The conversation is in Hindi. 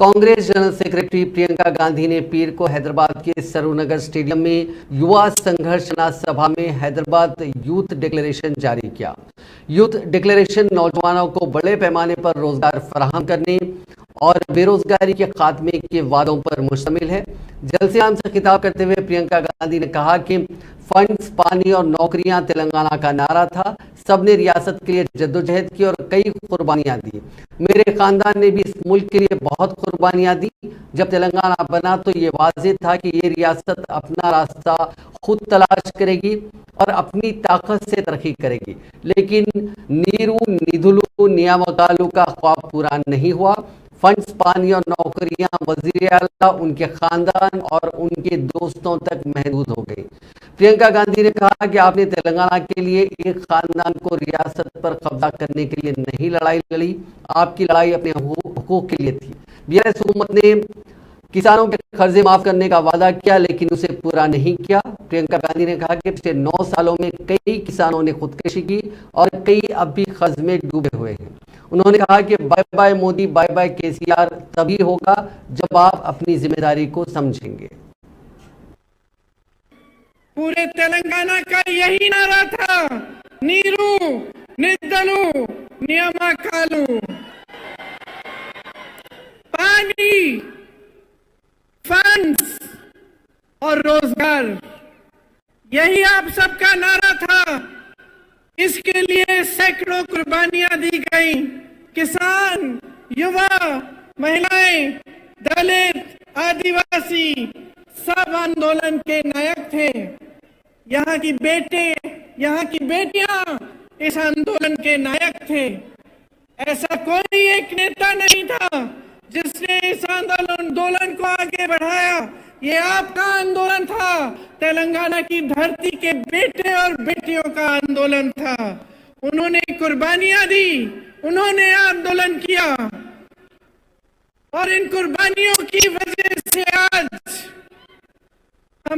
कांग्रेस जनरल सेक्रेटरी प्रियंका गांधी ने पीर को हैदराबाद के सरूनगर स्टेडियम में युवा संघर्ष सभा में हैदराबाद यूथ डिक्लेरेशन जारी किया। यूथ डिक्लेरेशन नौजवानों को बड़े पैमाने पर रोजगार फराहम करने और बेरोजगारी के खात्मे के वादों पर मुश्तमिल है। जलसे-आम से खिताब करते हुए प्रियंका गांधी ने कहा कि फंड्स, पानी और नौकरियां तेलंगाना का नारा था। सबने रियासत के लिए जद्दोजहद की और कई कुर्बानियां दी। मेरे खानदान ने भी इस मुल्क के लिए बहुत कुर्बानियां दी। जब तेलंगाना बना तो ये वाज़ेह था कि ये रियासत अपना रास्ता खुद तलाश करेगी और अपनी ताकत से तरक्की करेगी। लेकिन नीरू निधुलू नियामकालू का ख्वाब पूरा नहीं हुआ। फंड्स, पानी और नौकरियां वज़ीर आला, उनके खानदान और उनके दोस्तों तक महदूद हो गई। प्रियंका गांधी ने कहा कि आपने तेलंगाना के लिए एक खानदान को रियासत पर कब्जा करने के लिए नहीं लड़ाई लड़ी, आपकी लड़ाई अपने हुकूक के लिए थी। बीआरएस हुकूमत ने किसानों के कर्जे माफ करने का वादा किया लेकिन उसे पूरा नहीं किया। प्रियंका गांधी ने कहा कि पिछले 9 सालों में कई किसानों ने खुदकुशी की और कई अब भी कर्ज में डूबे हुए हैं। उन्होंने कहा कि bye bye Modi, bye bye KCR तभी होगा जब आप अपनी जिम्मेदारी को समझेंगे। पूरे तेलंगाना का यही नारा था, नीरू निधुलू नियामकालू। पानी, फंड्स और रोजगार, यही आप सबका नारा था। इसके लिए सैकड़ों कुर्बानियां दी गई। किसान, युवा, महिलाएं, दलित, आदिवासी सब आंदोलन के नायक थे। यहाँ की बेटियां इस आंदोलन के नायक थे। ऐसा कोई एक नेता नहीं था जिसने इस आंदोलन को आगे बढ़ाया। ये आपका आंदोलन था, तेलंगाना की धरती के बेटे और बेटियों का आंदोलन था। उन्होंने कुर्बानियां दी, उन्होंने आंदोलन किया और इन कुर्बानियों की वजह